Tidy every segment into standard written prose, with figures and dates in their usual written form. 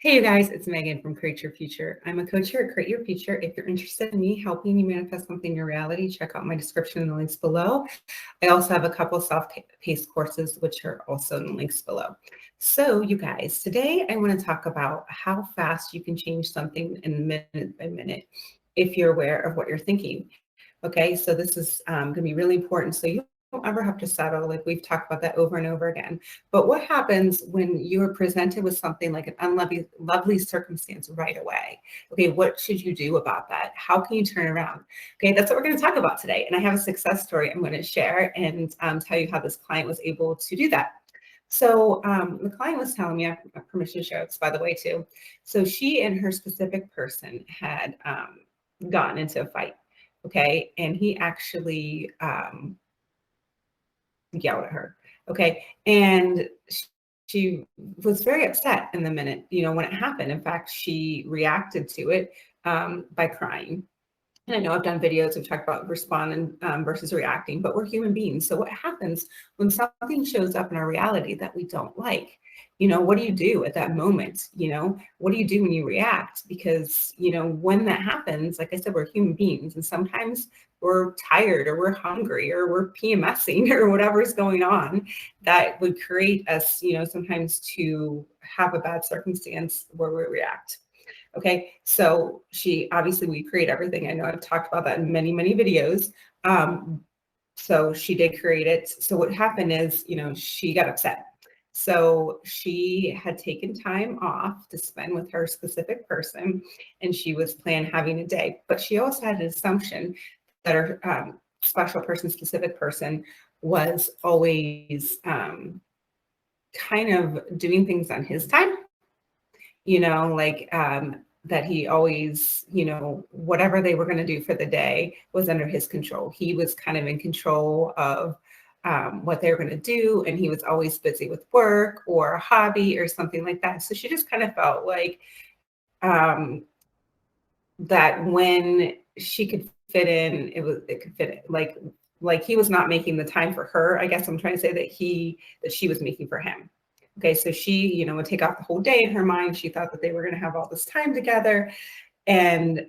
Hey, you guys, it's Megan from Create Your Future. I'm a coach here at Create Your Future. If you're interested in me helping you manifest something in your reality, check out my description and the links below. I also have a couple self-paced courses, which are also in the links below. So, you guys, today I want to talk about how fast you can change something in minute by minute if you're aware of what you're thinking. Okay, so this is going to be really important. So you don't ever have to settle. Like we've talked about that over and over again. But what happens when you are presented with something like an unlovely circumstance right away? Okay, what should you do about that? How can you turn around? Okay, that's what we're going to talk about today. And I have a success story I'm going to share and tell you how this client was able to do that. So the client was telling me, I have permission to share this, by the way, too. So she and her specific person had gotten into a fight. Okay, and he actually yelled at her. Okay. And she was very upset in the minute, when it happened. In fact, she reacted to it by crying. And I know I've done videos, we've talked about responding versus reacting, but we're human beings. So what happens when something shows up in our reality that we don't like? What do you do at that moment? What do you do when you react? Because, when that happens, like I said, we're human beings and sometimes we're tired or we're hungry or we're PMSing or whatever's going on that would create us, sometimes to have a bad circumstance where we react. Okay, so we create everything. I know I've talked about that in many, many videos. So she did create it. So what happened is, she got upset. So she had taken time off to spend with her specific person, and she was planning having a day. But she also had an assumption that her special person, specific person, was always kind of doing things on his time. That he always, whatever they were going to do for the day was under his control. He was kind of in control of what they were going to do. And he was always busy with work or a hobby or something like that. So she just kind of felt like that when she could fit in, it could fit in. Like he was not making the time for her. I guess I'm trying to say that she was making for him. Okay, so she, would take off the whole day in her mind. She thought that they were going to have all this time together. And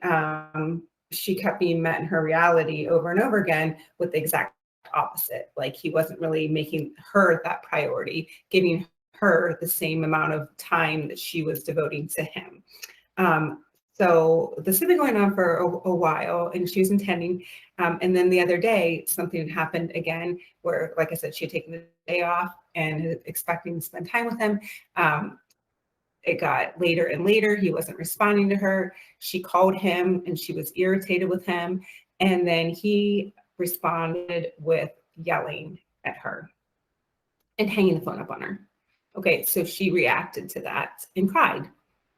she kept being met in her reality over and over again with the exact opposite. Like he wasn't really making her that priority, giving her the same amount of time that she was devoting to him. So this had been going on for a while and she was intending. And then the other day, something had happened again where, like I said, she had taken the day off and expecting to spend time with him. It got later and later. He wasn't responding to her. She called him and she was irritated with him. And then he responded with yelling at her and hanging the phone up on her. Okay, so she reacted to that and cried.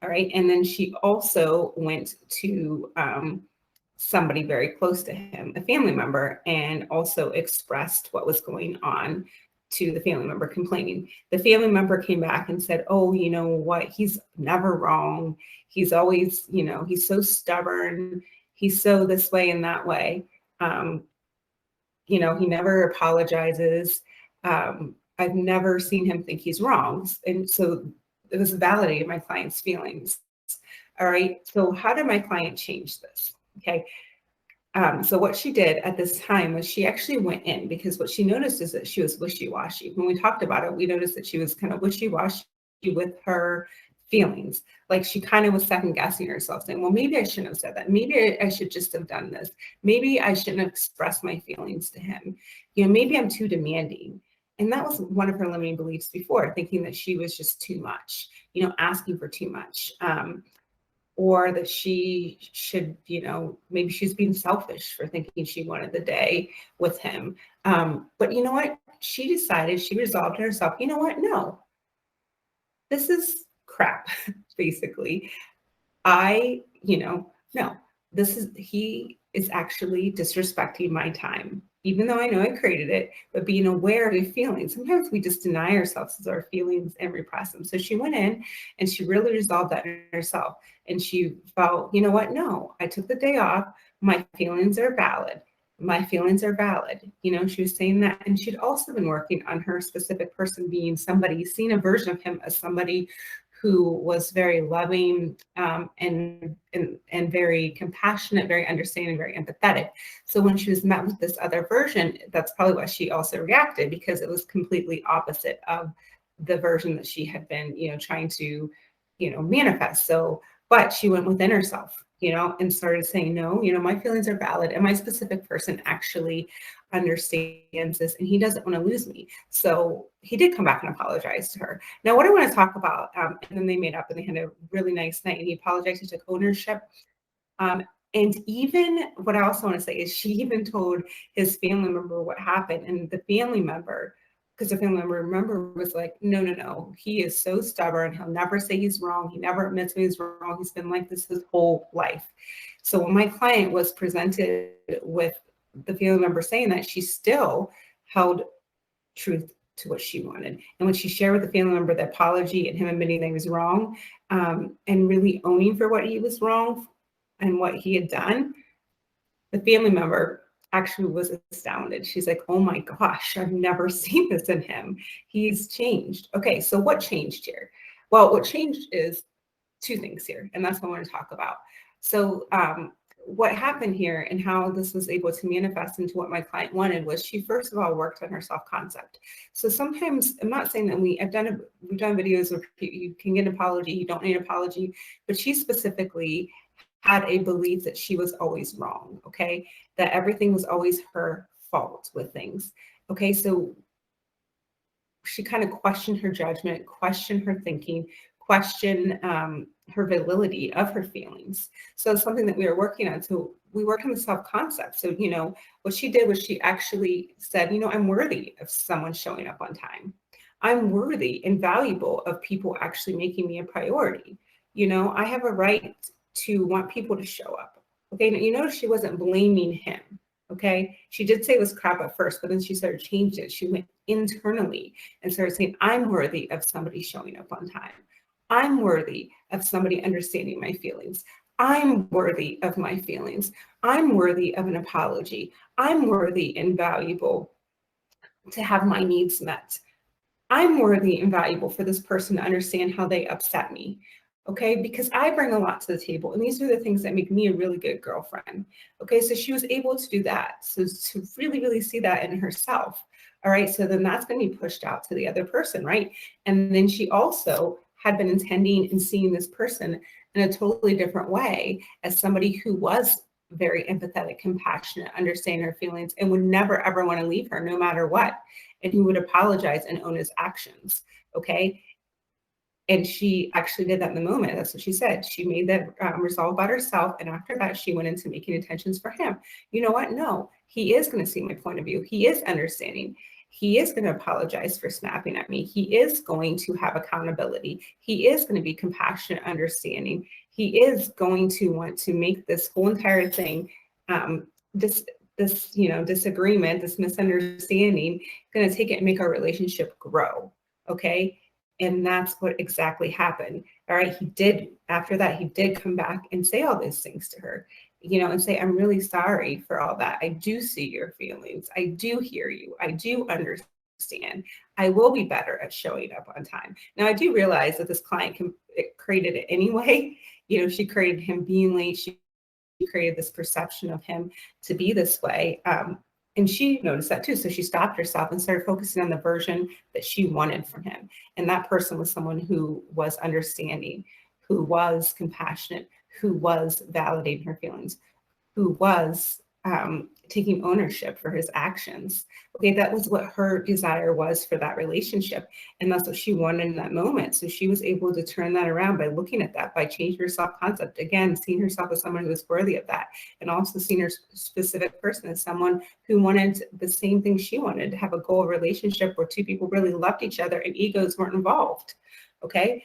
All right. And then she also went to somebody very close to him, a family member, and also expressed what was going on to the family member complaining. The family member came back and said, oh, you know what? He's never wrong. He's always, he's so stubborn. He's so this way and that way. He never apologizes. I've never seen him think he's wrong. And so it was validating my client's feelings. All right. So how did my client change this? Okay. So what she did at this time was she actually went in because what she noticed is that she was wishy-washy. When we talked about it, we noticed that she was kind of wishy-washy with her feelings. Like she kind of was second guessing herself saying, well, maybe I shouldn't have said that. Maybe I should just have done this. Maybe I shouldn't have expressed my feelings to him. Maybe I'm too demanding. And that was one of her limiting beliefs before, thinking that she was just too much, asking for too much. Or that she should, maybe she's being selfish for thinking she wanted the day with him. But you know what? She resolved herself, you know what? No, this is crap, basically. No, he is actually disrespecting my time, even though I know I created it, but being aware of your feelings. Sometimes we just deny ourselves as our feelings and repress them. So she went in and she really resolved that in herself. And she felt, you know what? No, I took the day off. My feelings are valid. My feelings are valid. She was saying that. And she'd also been working on her specific person being somebody, seeing a version of him as somebody who was very loving, and very compassionate, very understanding, very empathetic. So when she was met with this other version, that's probably why she also reacted, because it was completely opposite of the version that she had been, trying to, manifest. So, but she went within herself, and started saying, no, my feelings are valid, and my specific person actually understands this, and he doesn't want to lose me. So he did come back and apologize to her. Now, what I want to talk about, and then they made up and they had a really nice night, and he apologized, he took ownership. Um, and even what I also want to say is she even told his family member what happened, and the family member, because the family member, remember, was like, no, he is so stubborn. He'll never say he's wrong. He never admits when he's wrong. He's been like this his whole life. So when my client was presented with the family member saying that, she still held truth to what she wanted. And when she shared with the family member the apology and him admitting that he was wrong, and really owning for what he was wrong and what he had done, the family member actually was astounded. She's like, oh my gosh, I've never seen this in him. He's changed. Okay, so what changed here? Well, what changed is two things here, and that's what I want to talk about. So what happened here and how this was able to manifest into what my client wanted was, she first of all worked on her self-concept. So sometimes, I'm not saying that we've done videos where you can get an apology, you don't need an apology, but she specifically had a belief that she was always wrong, okay? That everything was always her fault with things, okay? So she kind of questioned her judgment, questioned her thinking, questioned her validity of her feelings. So it's something that we were working on. So we worked on the self-concept. So, what she did was she actually said, I'm worthy of someone showing up on time. I'm worthy and valuable of people actually making me a priority. I have a right to want people to show up. Okay, now, she wasn't blaming him. Okay, she did say it was crap at first, but then she started changing it. She went internally and started saying, I'm worthy of somebody showing up on time. I'm worthy of somebody understanding my feelings. I'm worthy of my feelings. I'm worthy of an apology. I'm worthy and valuable to have my needs met. I'm worthy and valuable for this person to understand how they upset me. Okay, because I bring a lot to the table, and these are the things that make me a really good girlfriend. Okay, so she was able to do that. So to really, really see that in herself. All right, so then that's going to be pushed out to the other person, right? And then she also had been intending and seeing this person in a totally different way, as somebody who was very empathetic, compassionate, understanding her feelings, and would never ever want to leave her no matter what, and who would apologize and own his actions. Okay. And she actually did that in the moment. That's what she said. She made that resolve about herself. And after that, she went into making intentions for him. You know what? No, he is going to see my point of view. He is understanding. He is going to apologize for snapping at me. He is going to have accountability. He is going to be compassionate, understanding. He is going to want to make this whole entire thing, this disagreement, this misunderstanding, going to take it and make our relationship grow. Okay. And that's what exactly happened. All right. After that, he did come back and say all those things to her, and say, I'm really sorry for all that. I do see your feelings. I do hear you. I do understand. I will be better at showing up on time. Now, I do realize that this client created it anyway. She created him being late. She created this perception of him to be this way. And she noticed that too. So she stopped herself and started focusing on the version that she wanted from him. And that person was someone who was understanding, who was compassionate, who was validating her feelings, who was taking ownership for his actions. Okay, that was what her desire was for that relationship. And that's what she wanted in that moment. So she was able to turn that around by looking at that, by changing her self-concept. Again, seeing herself as someone who was worthy of that. And also seeing her specific person as someone who wanted the same thing she wanted, to have a goal relationship where two people really loved each other and egos weren't involved. Okay.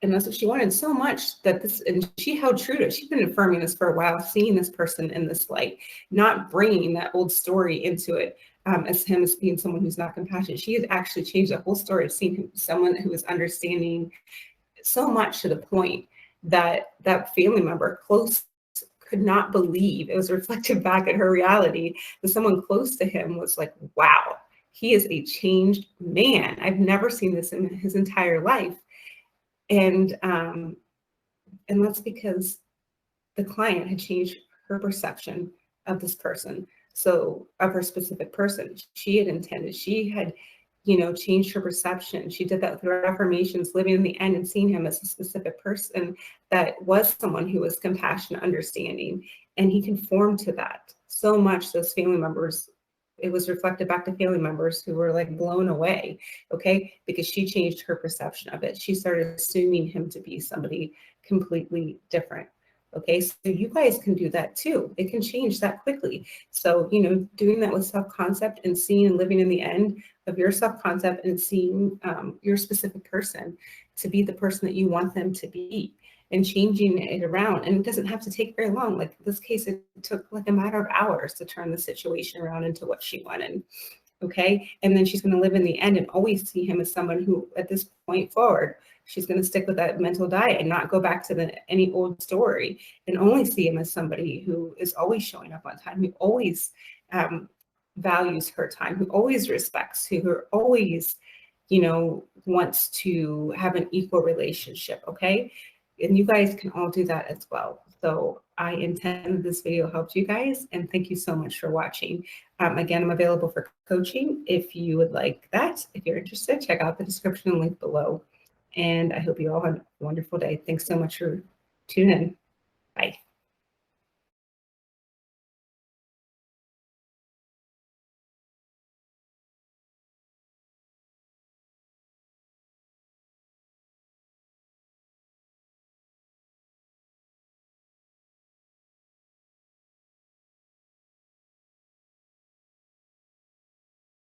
And that's what she wanted so much, and she held true to it. She's been affirming this for a while, seeing this person in this light, not bringing that old story into it as him as being someone who's not compassionate. She had actually changed the whole story of seeing him, someone who was understanding so much to the point that that family member close could not believe. It was reflected back at her reality that someone close to him was like, wow, He is a changed man. I've never seen this in his entire life. And that's because the client had changed her perception of this person. So of her specific person, she had intended, she had, changed her perception. She did that through affirmations, living in the end and seeing him as a specific person that was someone who was compassionate, understanding, and he conformed to that so much. Those family members, it was reflected back to family members who were like blown away, okay, because she changed her perception of it. She started assuming him to be somebody completely different. Okay, so you guys can do that too. It can change that quickly. So, doing that with self-concept and seeing and living in the end of your self-concept and seeing your specific person to be the person that you want them to be and changing it around. And it doesn't have to take very long. Like this case, it took like a matter of hours to turn the situation around into what she wanted. Okay, and then she's going to live in the end and always see him as someone who, at this point forward, she's going to stick with that mental diet and not go back to any old story, and only see him as somebody who is always showing up on time, who always values her time, who always respects, who always, wants to have an equal relationship. Okay, and you guys can all do that as well. So I intend this video helped you guys, and thank you so much for watching. Again, I'm available for coaching if you would like that. If you're interested, check out the description link below. And I hope you all have a wonderful day. Thanks so much for tuning in. Bye.